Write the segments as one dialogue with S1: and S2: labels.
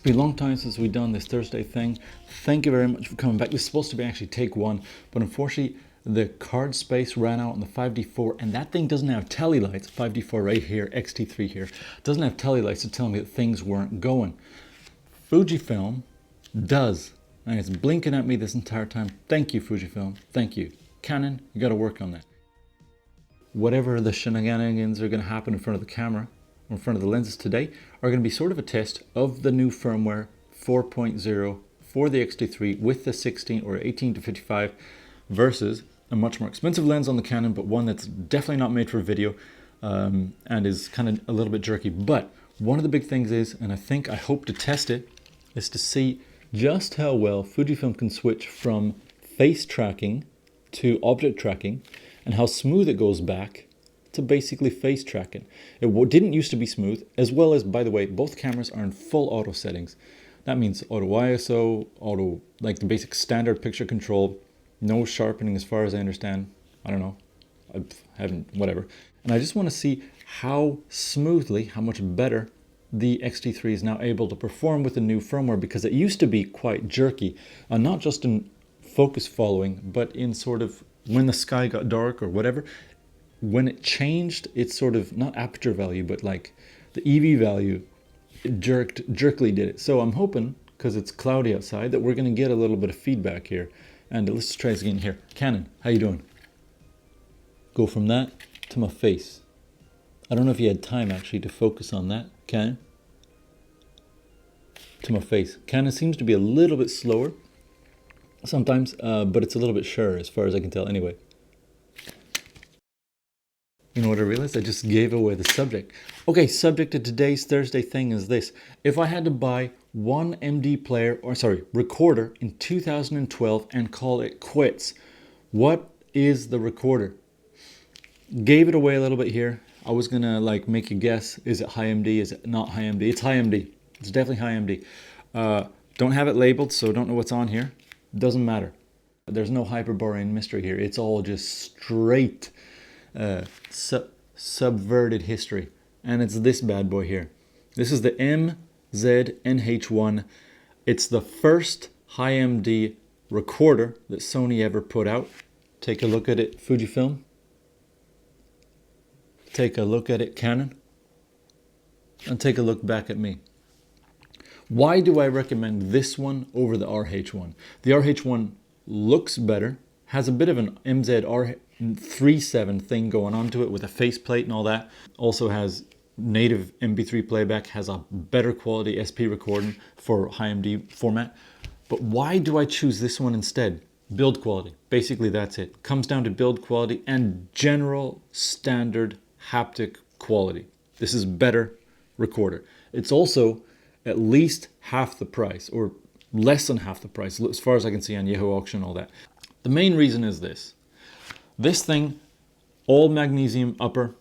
S1: been a long time since we've done this Thursday thing. Thank you very much for coming back. This is supposed to be actually take one, but unfortunately the card space ran out on the 5D4 and that thing doesn't have tele lights. 5D4 right here, XT3 here, doesn't have tele lights to tell me that things weren't going. Fujifilm does, and it's blinking at me this entire time. Thank you, Fujifilm. Thank you. Canon, you got to work on that. Whatever the shenanigans are going to happen in front of the camera, in front of the lenses today, are going to be sort of a test of the new firmware 4.0 for the X-T3 with the 16 or 18 to 55 versus a much more expensive lens on the Canon, but one that's definitely not made for video and is kind of a little bit jerky. But one of the big things is, and I hope to test it, is to see just how well Fujifilm can switch from face tracking to object tracking and how smooth it goes back to basically face tracking. It didn't used to be smooth, as well as, by the way, both cameras are in full auto settings. That means auto ISO, auto, like the basic standard picture control, no sharpening as far as I understand. I don't know, I haven't, whatever. And I just want to see how smoothly, how much better the X-T3 is now able to perform with the new firmware, because it used to be quite jerky, not just in focus following, but in sort of when the sky got dark or whatever. When it changed its sort of, not aperture value, but like the EV value, it jerkily did it. So I'm hoping, because it's cloudy outside, that we're going to get a little bit of feedback here. And let's try this again here. Canon, how you doing? Go from that to my face. I don't know if you had time actually to focus on that. Canon? To my face. Canon seems to be a little bit slower sometimes, but it's a little bit surer as far as I can tell anyway. You know what I realized? I just gave away the subject. Okay, subject of today's Thursday thing is this. If I had to buy one recorder in 2012 and call it quits, what is the recorder? Gave it away a little bit here. I was gonna like make a guess. Is it high MD? Is it not high MD? It's high MD. It's definitely high MD. Don't have it labeled, so don't know what's on here. Doesn't matter. There's no Hyperborean mystery here. It's all just straight subverted history, and it's this bad boy here. This is the MZ-NH1. It's the first high MD recorder that Sony ever put out. Take a look at it, Fujifilm. Take a look at it, Canon. And take a look back at me. Why do I recommend this one over the RH1? The RH1 looks better, has a bit of an MZ-R37 thing going on to it with a faceplate and all that. Also has native MP3 playback, has a better quality SP recording for high MD format. But why do I choose this one instead? Build quality. Basically that's it. Comes down to build quality and general standard haptic quality. This is better recorder. It's also at least half the price, or less than half the price, as far as I can see on Yahoo Auction and all that. The main reason is this. This thing, all magnesium upper,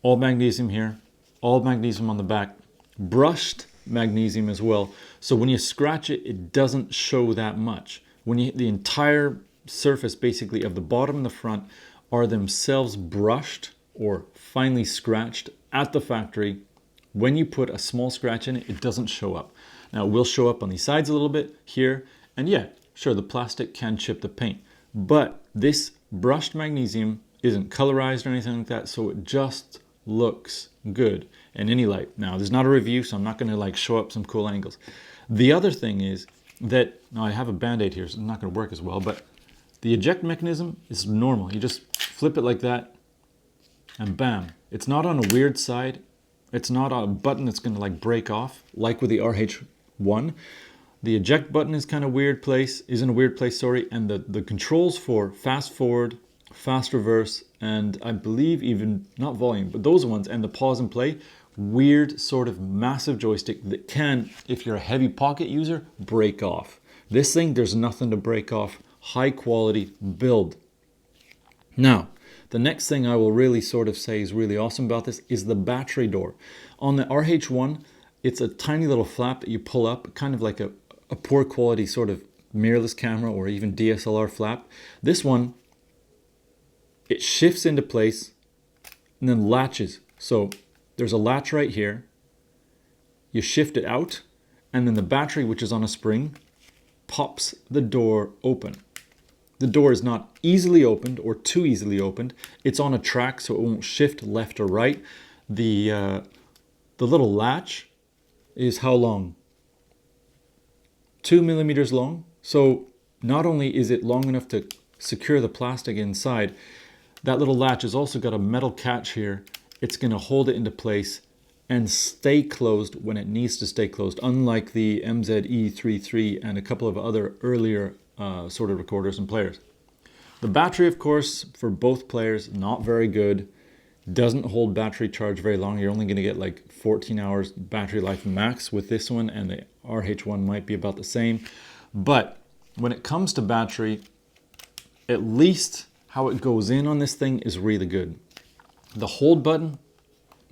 S1: all magnesium here, all magnesium on the back, brushed magnesium as well. So when you scratch it, it doesn't show that much. When you hit the entire surface, basically, of the bottom and the front are themselves brushed or finely scratched at the factory. When you put a small scratch in it, it doesn't show up. Now, it will show up on these sides a little bit here, and yeah, sure, the plastic can chip the paint, but this brushed magnesium isn't colorized or anything like that, so it just looks good in any light. Now, there's not a review, so I'm not gonna like show up some cool angles. The other thing is that, now I have a Band-Aid here, so it's not gonna work as well, but the eject mechanism is normal. You just flip it like that, and bam. It's not on a weird side. It's not a button that's gonna like break off, like with the RH1. The eject button is kind of weird place, is in a weird place, sorry, and the controls for fast forward, fast reverse, and I believe even, not volume, but those ones, and the pause and play, weird sort of massive joystick that can, if you're a heavy pocket user, break off. This thing, there's nothing to break off. High quality build. Now, the next thing I will really sort of say is really awesome about this is the battery door. On the RH1, it's a tiny little flap that you pull up, kind of like a poor quality sort of mirrorless camera or even DSLR flap. This one, it shifts into place and then latches. So there's a latch right here. You shift it out and then the battery, which is on a spring, pops the door open. The door is not easily opened or too easily opened. It's on a track, so it won't shift left or right. The little latch is how long? 2 millimeters long. So not only is it long enough to secure the plastic inside, that little latch has also got a metal catch here. It's going to hold it into place and stay closed when it needs to stay closed, unlike the MZ-NH1 and a couple of other earlier sort of recorders and players. The battery, of course, for both players, not very good. Doesn't hold battery charge very long. You're only going to get like 14 hours battery life max with this one, and the RH1 might be about the same. But when it comes to battery, at least how it goes in on this thing is really good. The hold button,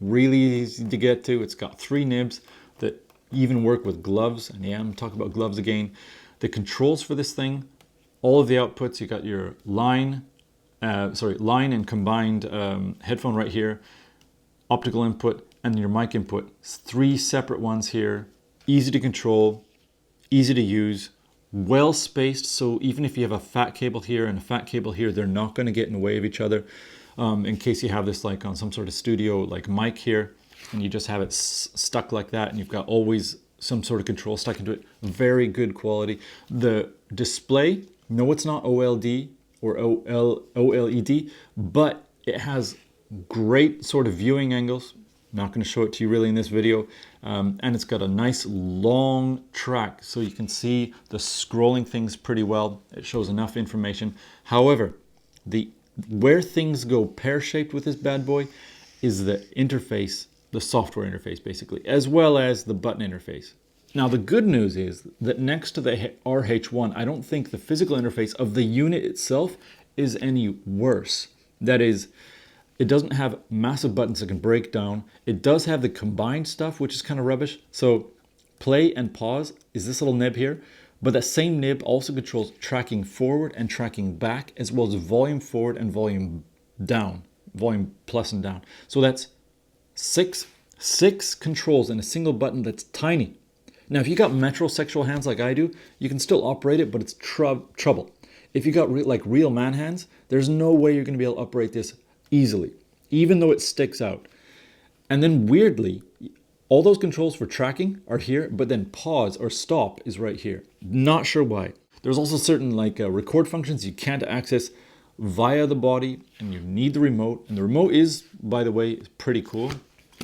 S1: really easy to get to. It's got 3 nibs that even work with gloves, and yeah, I'm talking about gloves again. The controls for this thing, all of the outputs, you got your line and combined headphone right here, optical input, and your mic input. It's 3 separate ones here, easy to control, easy to use, well spaced, so even if you have a fat cable here and a fat cable here, they're not going to get in the way of each other. In case you have this like on some sort of studio like mic here, and you just have it stuck like that, and you've got always some sort of control stuck into it. Very good quality. The display, no, it's not OLED or OLED, but it has great sort of viewing angles. Not going to show it to you really in this video. And it's got a nice long track, so you can see the scrolling things pretty well. It shows enough information. However, where things go pear-shaped with this bad boy is the interface, the software interface basically, as well as the button interface. Now the good news is that next to the RH1, I don't think the physical interface of the unit itself is any worse. That is, it doesn't have massive buttons that can break down. It does have the combined stuff, which is kind of rubbish. So play and pause is this little nib here, but that same nib also controls tracking forward and tracking back, as well as volume forward and volume down, volume plus and down. So that's six controls in a single button that's tiny. Now, if you got metrosexual hands like I do, you can still operate it, but it's trouble. If you got real man hands, there's no way you're going to be able to operate this easily, even though it sticks out. And then weirdly, all those controls for tracking are here, but then pause or stop is right here. Not sure why. There's also certain record functions you can't access via the body, and you need the remote. And the remote is, by the way, pretty cool.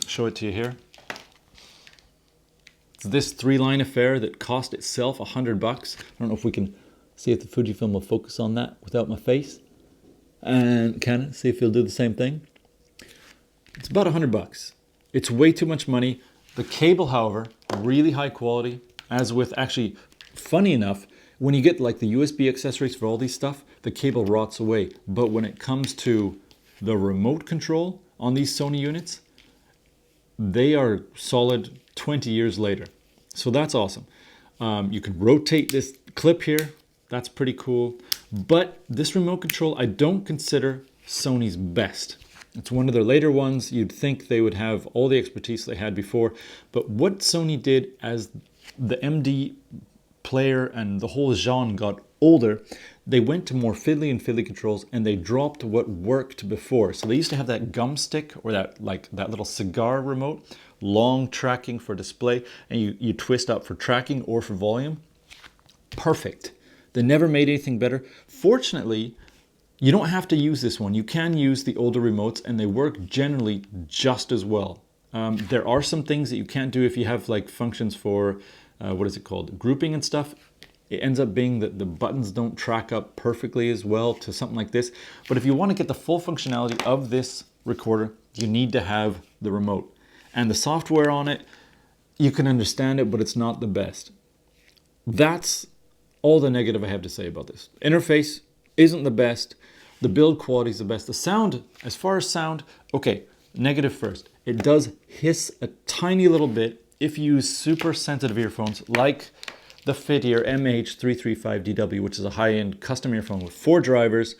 S1: Show it to you here. It's this 3-line affair that cost itself $100. I don't know if we can see if the Fujifilm will focus on that without my face. And Canon, see if you'll do the same thing. It's about $100. It's way too much money. The cable, however, really high quality, as with actually, funny enough, when you get like the USB accessories for all these stuff, the cable rots away. But when it comes to the remote control on these Sony units, they are solid 20 years later. So that's awesome. You can rotate this clip here. That's pretty cool. But this remote control, I don't consider Sony's best. It's one of their later ones. You'd think they would have all the expertise they had before. But what Sony did as the MD player and the whole genre got older, they went to more fiddly controls, and they dropped what worked before. So they used to have that gum stick, or that little cigar remote, long tracking for display, and you twist up for tracking or for volume. Perfect. They never made anything better. Fortunately, you don't have to use this one. You can use the older remotes, and they work generally just as well. There are some things that you can't do if you have like functions for, what is it called, grouping and stuff. It ends up being that the buttons don't track up perfectly as well to something like this. But if you want to get the full functionality of this recorder, you need to have the remote. And the software on it, you can understand it, but it's not the best. That's all the negative I have to say about this. Interface isn't the best. The build quality is the best. The sound, as far as sound, okay, negative first. It does hiss a tiny little bit if you use super sensitive earphones like the Fittier MH335DW, which is a high-end custom earphone with 4 drivers,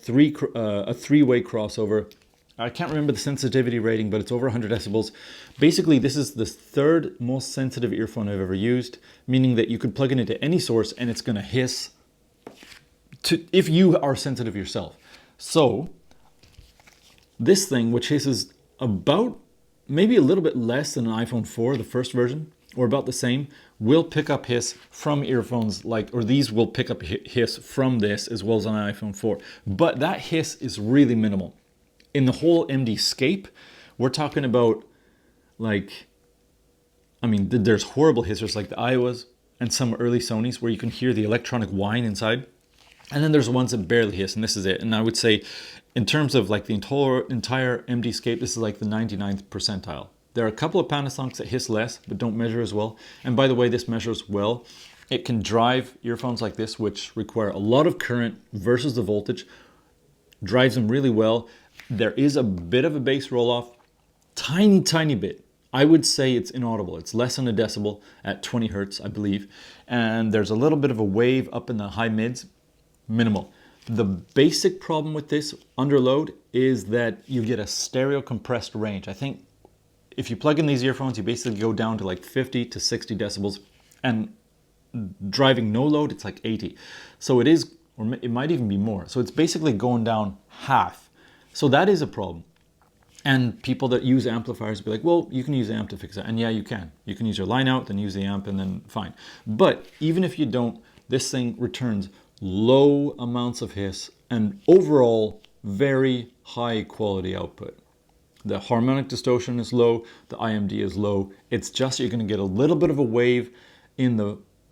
S1: a 3-way crossover, I can't remember the sensitivity rating, but it's over 100 decibels. Basically, this is the third most sensitive earphone I've ever used, meaning that you could plug it into any source and it's gonna hiss if you are sensitive yourself. So this thing, which hisses about maybe a little bit less than an iPhone 4, the first version, or about the same, will pick up hiss from earphones or these will pick up hiss from this as well as on an iPhone 4. But that hiss is really minimal. In the whole MD-scape, we're talking about there's horrible hissers like the Iowas and some early Sonys where you can hear the electronic whine inside. And then there's ones that barely hiss, and this is it. And I would say, in terms of the entire MD-scape, this is like the 99th percentile. There are a couple of Panasonics that hiss less, but don't measure as well. And by the way, this measures well. It can drive earphones like this, which require a lot of current versus the voltage. Drives them really well. There is a bit of a bass roll-off, tiny bit. I would say it's inaudible. It's less than a decibel at 20 hertz, I believe. And there's a little bit of a wave up in the high mids, minimal. The basic problem with this under load is that you get a stereo compressed range. I think if you plug in these earphones, you basically go down to like 50 to 60 decibels, and driving no load, it's like 80. So it is, or it might even be more. So it's basically going down half. So that is a problem. And people that use amplifiers be like, well, you can use the amp to fix that. And yeah, you can. You can use your line out, then use the amp, and then fine. But even if you don't, this thing returns low amounts of hiss and overall very high quality output. The harmonic distortion is low, the IMD is low. It's just you're going to get a little bit of a wave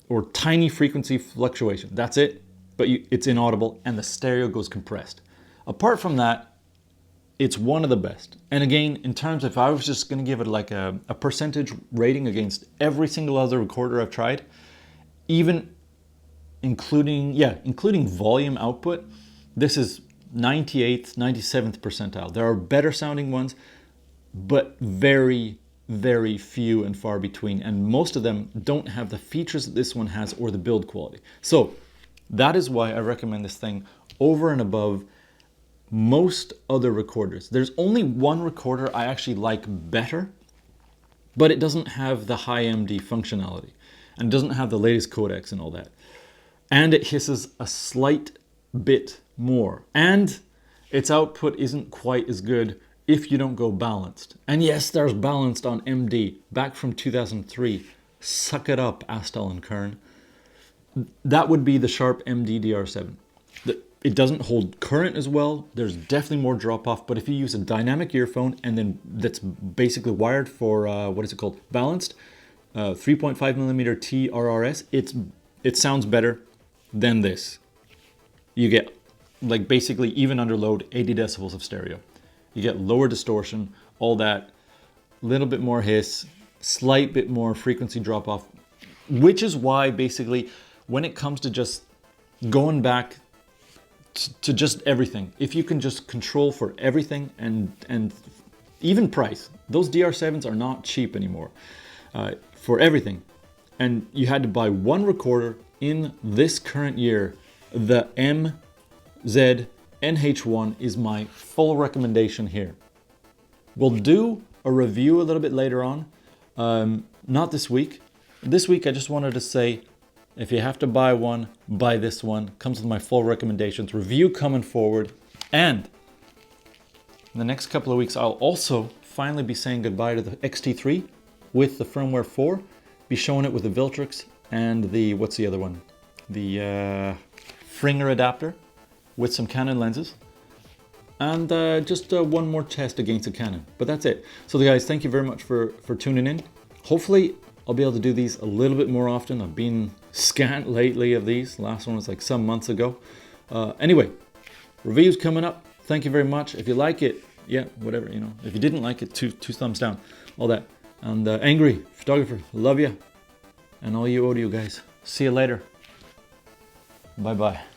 S1: or tiny frequency fluctuation. That's it, but it's inaudible and the stereo goes compressed. Apart from that, it's one of the best. And again, in terms of if I was just going to give it like a percentage rating against every single other recorder I've tried, even including volume output, this is 98th, 97th percentile. There are better sounding ones, but very, very few and far between. And most of them don't have the features that this one has or the build quality. So that is why I recommend this thing over and above most other recorders. There's only one recorder I actually like better, but it doesn't have the high MD functionality and doesn't have the latest codecs and all that. And it hisses a slight bit more. And its output isn't quite as good if you don't go balanced. And yes, there's balanced on MD back from 2003. Suck it up, Astel and Kern. That would be the Sharp MD DR7. It doesn't hold current as well. There's definitely more drop off, but if you use a dynamic earphone and then that's basically wired for, balanced, 3.5mm T RRS, it sounds better than this. You get basically even under load 80 decibels of stereo. You get lower distortion, all that, little bit more hiss, slight bit more frequency drop off, which is why basically when it comes to just going back to just everything, if you can just control for everything and even price, those DR7s are not cheap anymore for everything. And you had to buy one recorder in this current year, the MZ-NH1 is my full recommendation here. We'll do a review a little bit later on, not this week. This week I just wanted to say, if you have to buy one, buy this one. Comes with my full recommendations, review coming forward. And in the next couple of weeks, I'll also finally be saying goodbye to the XT3 with the Firmware 4. Be showing it with the Viltrix and the, what's the other one? The Fringer adapter with some Canon lenses. And just one more test against a Canon, but that's it. So guys, thank you very much for tuning in. Hopefully I'll be able to do these a little bit more often. I've been scant lately of these. Last one was like some months ago. Anyway, reviews coming up. Thank you very much. If you like it, yeah, whatever, you know. If you didn't like it, two thumbs down, all that. And Angry Photographer, love you. And all you audio guys, see you later. Bye-bye.